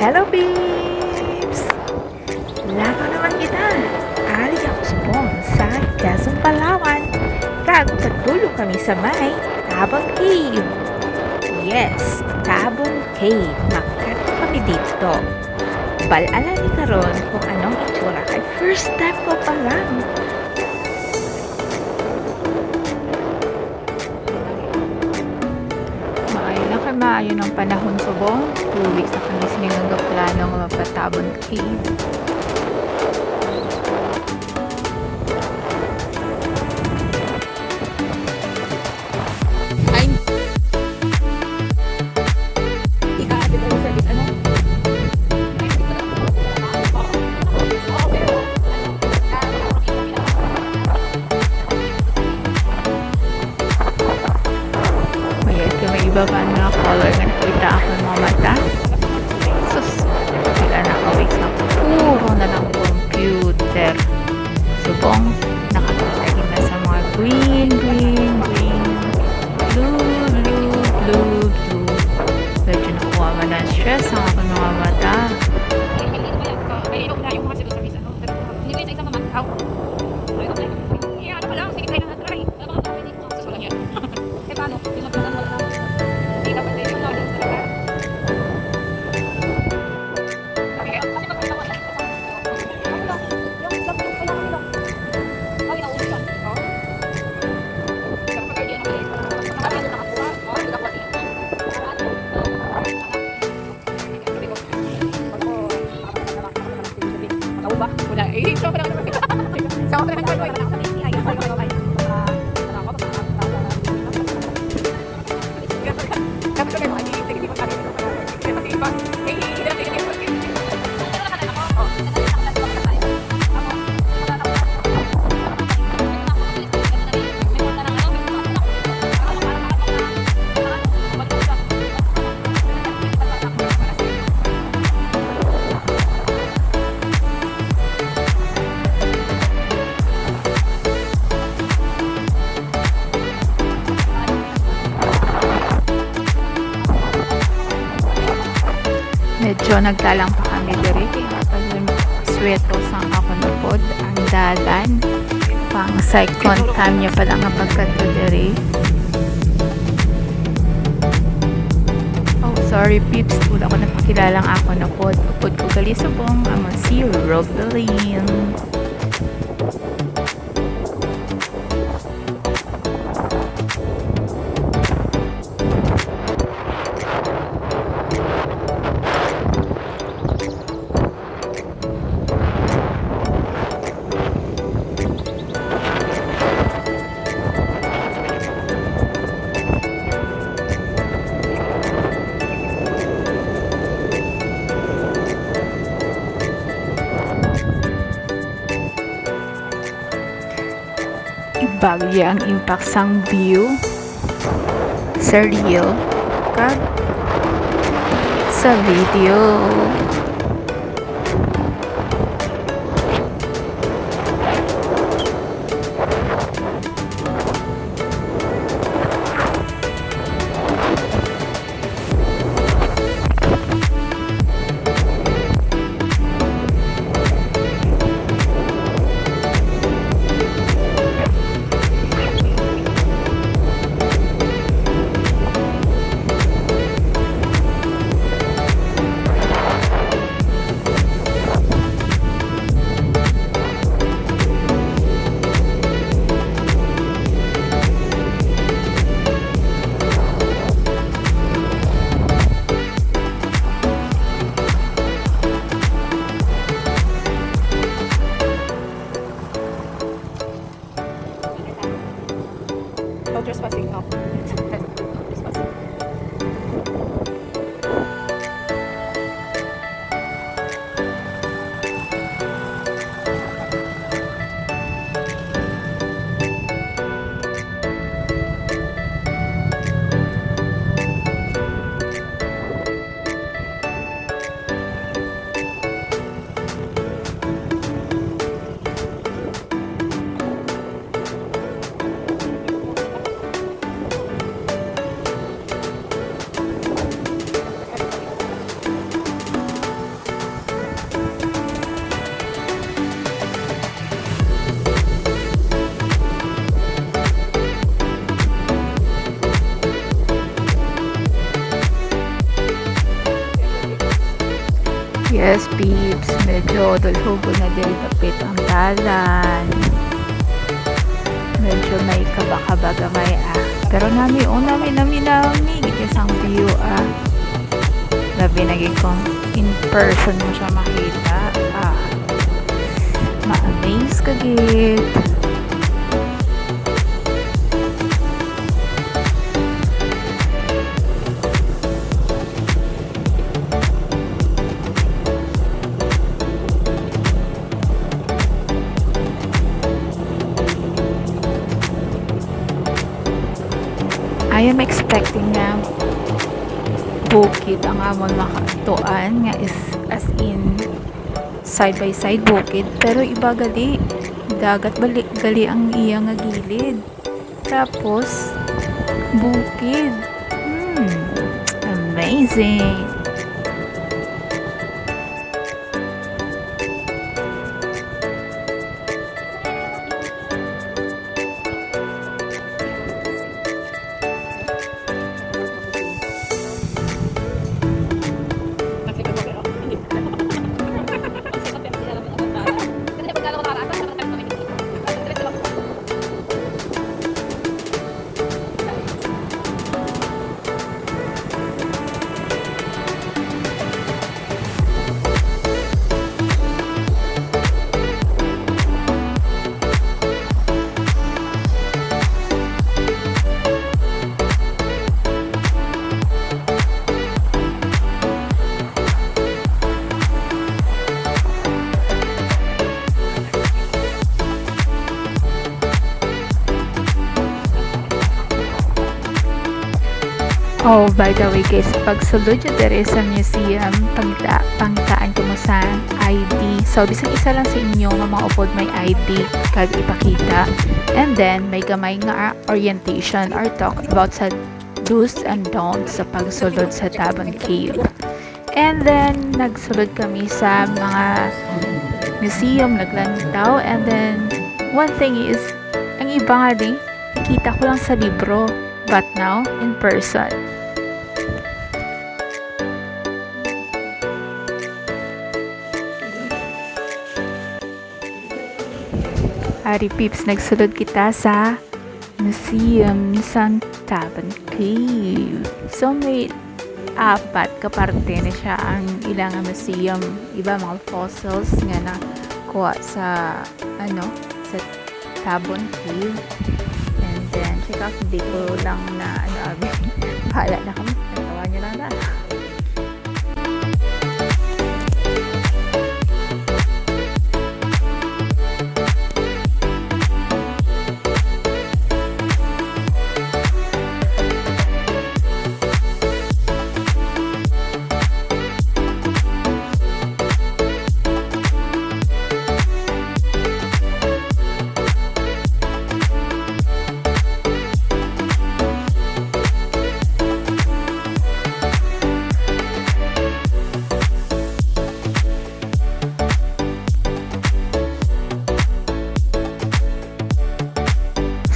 Hello, babes! Lako naman kita. Ali ako subong sa Quezon, Palawan. Kago patulong kami sa may Tabang Cave. Yes, Tabang Cave. Makato kami dito. Balalan ni karon kung anong itsura kay first time ko pa lang. Maayo ng panahon subong. 2 weeks na kami siningang plano nga mapatabon cave. Ay! Ikaati ko sa ano? Iba ba na color nga nakita ako ng mga mata? Sus, sila nakawik sa puro na ng computer. Subong, nakakatagin na sa mga green, blue. Medyo nakuha man ng stress ang ako mga mata. Wala. Eh, so pala naman. So pala naman. Medyo nagtalang pa kami diri kaya sweto sang ako na pod ang dalan pang second time niya pa lang ang pagkanto diri. Oh sorry peeps, wala ko napakilalang ako na pod ko gali subong ang si Robeline. Bagya ang impact sang view sa reel kag sa video. Trespassing up. Trespassing. medyo dulhugo na diri dapit ang dalan. Medyo may kaba-kaba gamay pero nami isang view labi naging kung in person mo siya makita ma-amaze ka gid. I am expecting na bukid ang amon makatuan nga is as in side by side bukid pero iba gali dagat balik gali ang iya nga gilid tapos bukid. Amazing. Oh, by the way guys, pag sulod yun dere sa museum, pangtaan ko mo sa ID. So, bisang isa lang sa inyo nga mga upod may ID kag ipakita. And then, may gamay nga orientation or talk about sa do's and don'ts sa pagsulod sa Taban Cave. And then, nagsulod kami sa mga museum, naglantaw. And then, one thing is, ang iba nga din, nakita ko lang sa libro. But now, in person. Ari Pips, nagsulod kita sa Museum sa Taban Cave. So, may 4 kaparte na siya ang ilang museum. Iba mga fossils nga na kuha sa sa Taban Cave. And then, check out, hindi ko lang na bahala na kami. Natawa nyo lang na.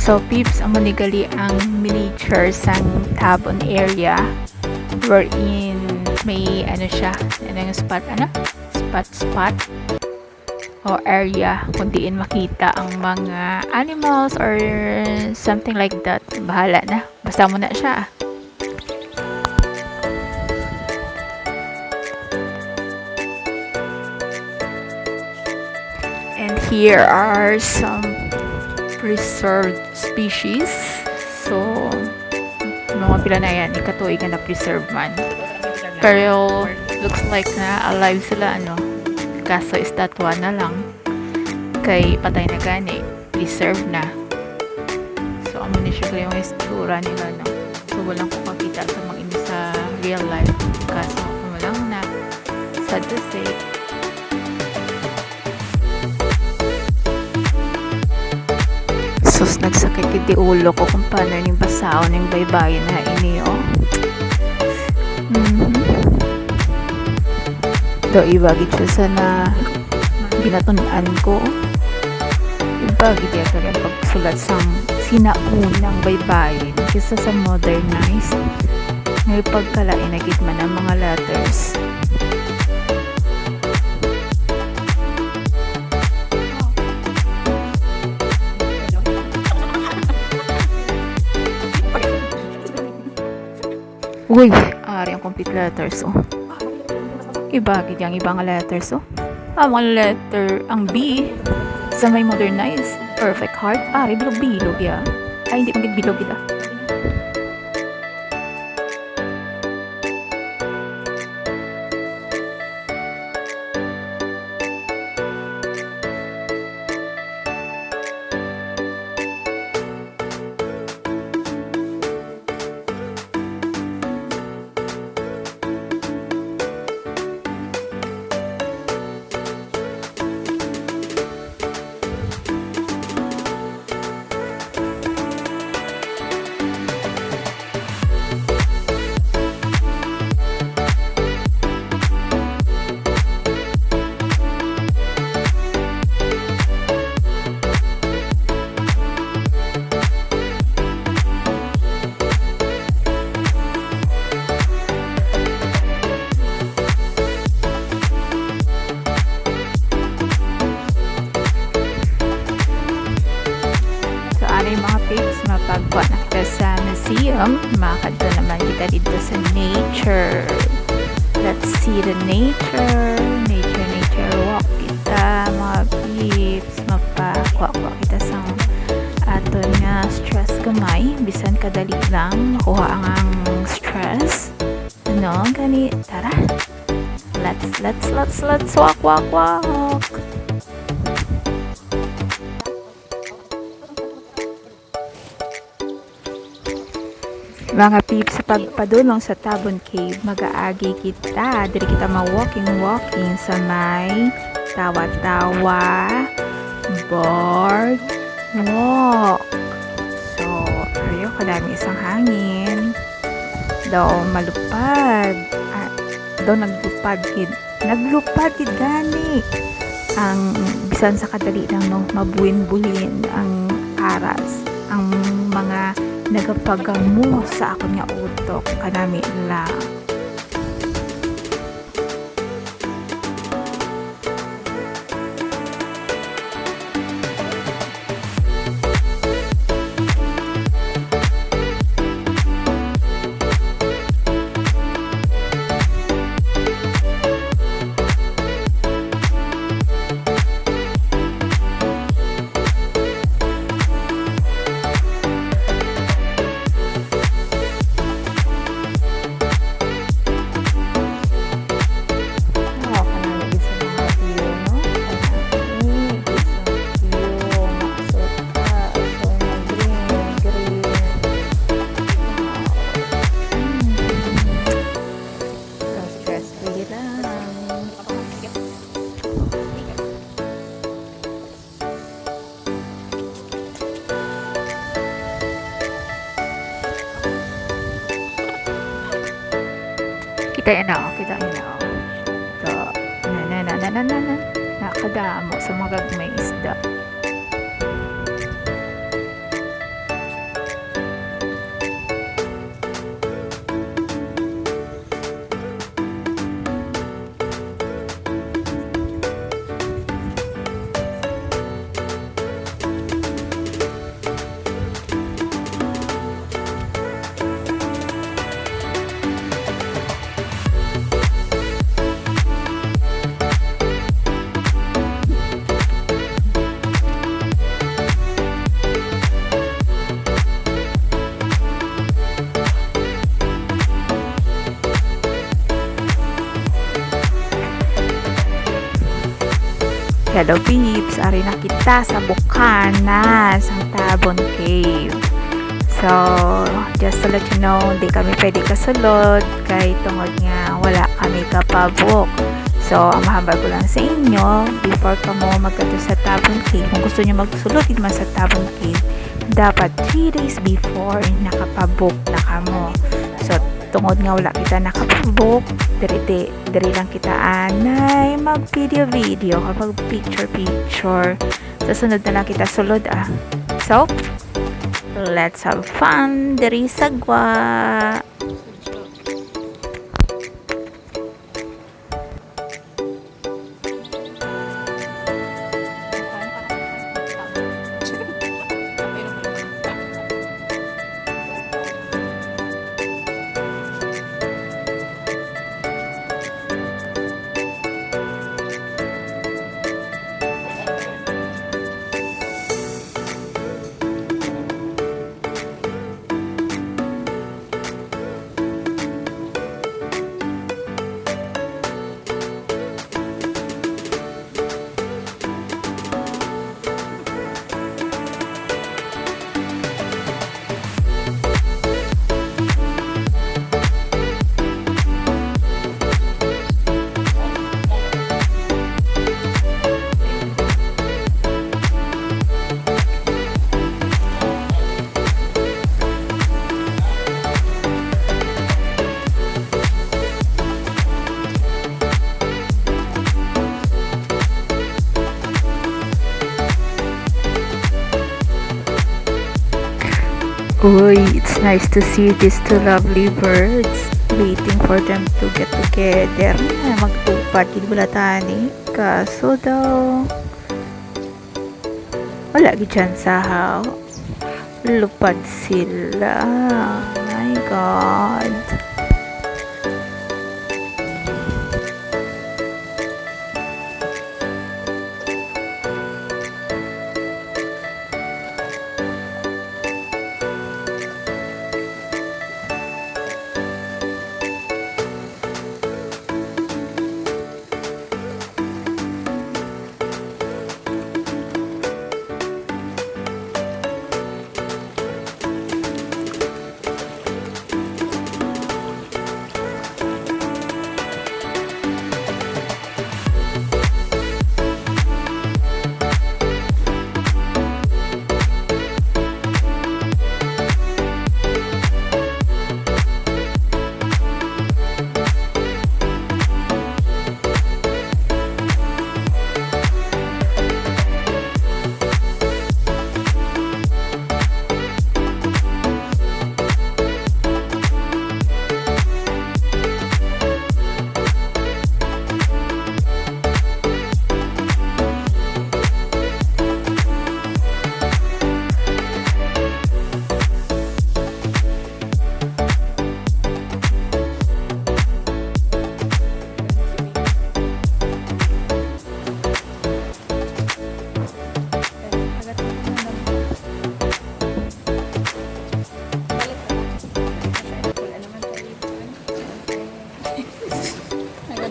So, peeps, amo ni gali ang miniature sang Tabon area wherein may siya, yung spot o area kung diin makita ang mga animals or something like that. Bahala na. Basta mo na siya. And here are some preserved species. So, mga pila na yan, ikatuig na preserve man. Pero, looks like na alive sila, kaso estatwa na lang. Kay patay na gani, preserve na. So, amo ni siya yung istura nila, So, walang kupakita sa mga sa real life. Kaso, walang na. Sad to say, sus, nagsakit iti ulo ko kung paano yung basaon yung baybayin na ini, Do, ibagit siya sa na ginatunan ko. Ibagit yan ka rin pagsulat sa sinaunang baybayin kaysa sa modernized. May pagkalain na gitman ng mga letters. Uy, ari ang complete letters oh. Iba gid yang ibang letters oh. Ang mga letter ang B sa may modernized perfect heart ari bilog-bilog ya. Ay hindi magid bilog gid ah. Mga pics mapagwa na kita sa museum, makadto naman kita dito sa nature. Let's see the nature walk kita mga pics, mapakwa kita sa aton nga stress gamay, bisan kadali lang makuha ang stress no gani. Tara, let's walk. Mga peeps, sa pagpadulong sa Tabon Cave, mag-aagi kita. Dili kita ma-walking sa may tawa-tawa board walk. So, ayo kadami isang hangin. Daw malupad. Daw naglupad gid gani. Ang bisan sa kadali lang no, mabuin-bulin ang aras. Ang mga nagapagamo sa akong nga utok kanami lang. Kita yun na. So, nakadamo sa mga gagmay isda. Hello peeps, ari na kita sa bukana sa Tabon Cave. So, just to let you know, hindi kami pwede kasulod kay tungod nga wala kami kapabok. So, ang mahambal ko lang sa inyo, before ka mo magkato sa Tabon Cave, kung gusto nyo magsulod man sa Tabon Cave, dapat 3 days before nakapabok na kamo. So, tungod nga wala kita nakapabok, diri lang kita anay mag video kapag picture sa sunod na lang kita sulod so let's have fun diri sa Gwa. Uy, it's nice to see these two lovely birds. Waiting for them to get together na magtupad gid wala tani. Kaso daw wala gid dyan sa lupad sila. My God.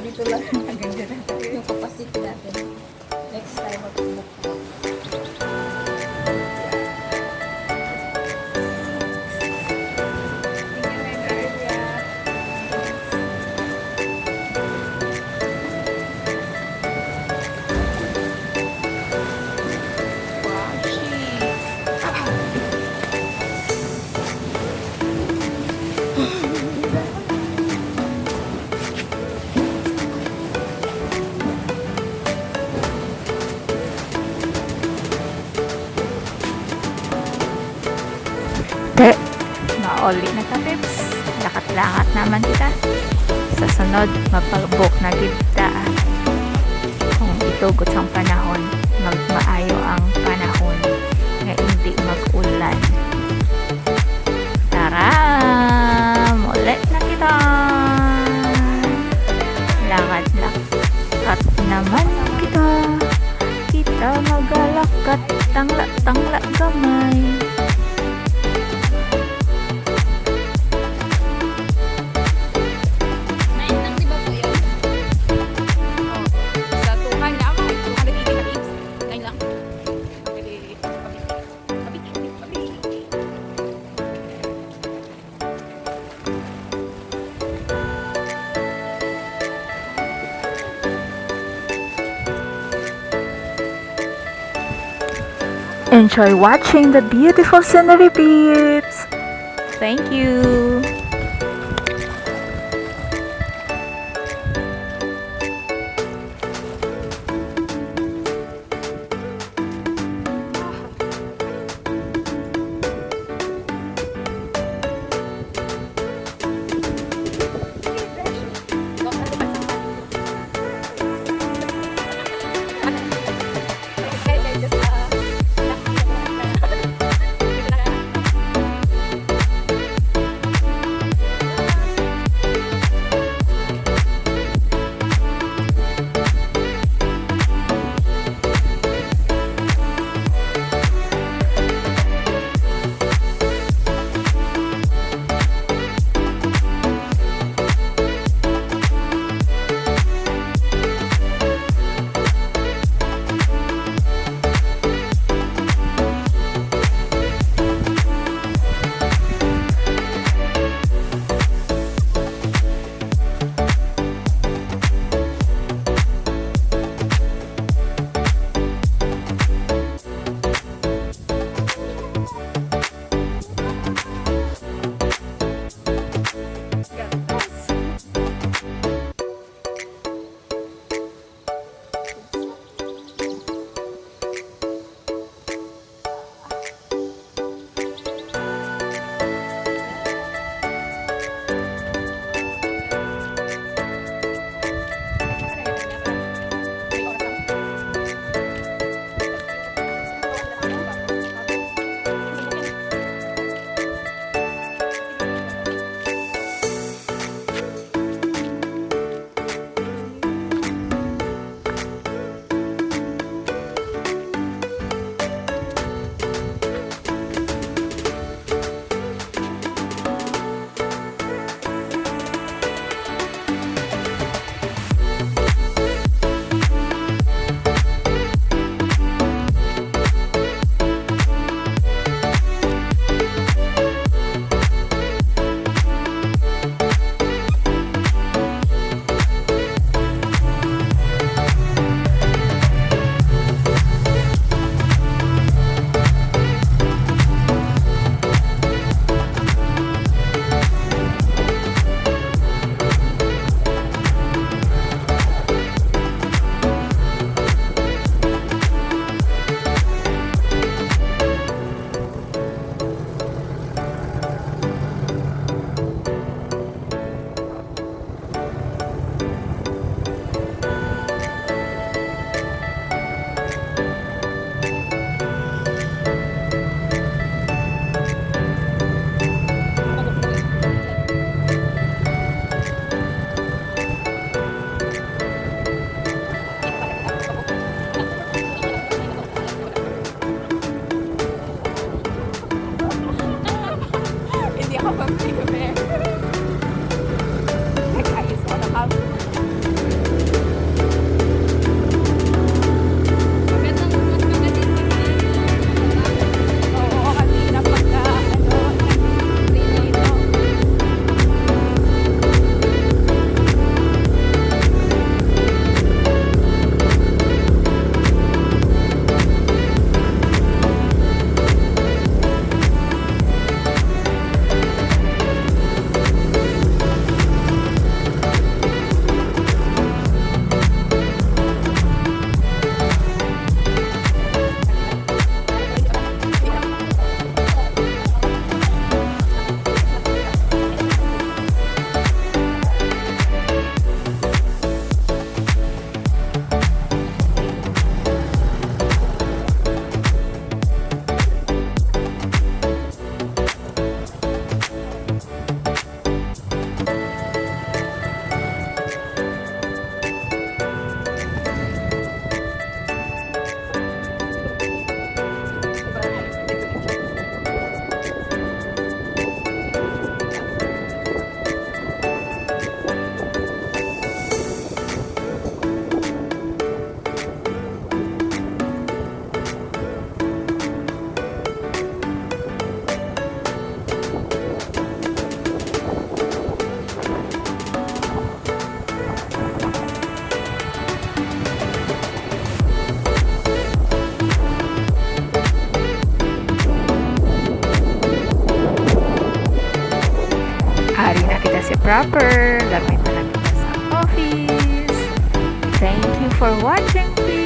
Dito lang hanggang dyan yung capacity natin. Next time mag-book na. Te, mauli na ta, Pips. Lakat-lakat naman kita. Sa sunod, mapag-book na kita. Kung itugot ang panahon, magmaayo ang panahon nga hindi mag-ulan. Tara! Mulit na kita! Lakad-lakat naman kita. Kita magalakat, tangla-tangla gamay. Enjoy watching the beautiful scenery, peeps. Thank you. kasi proper. Gamitin lang kita sa office. Thank you for watching, please.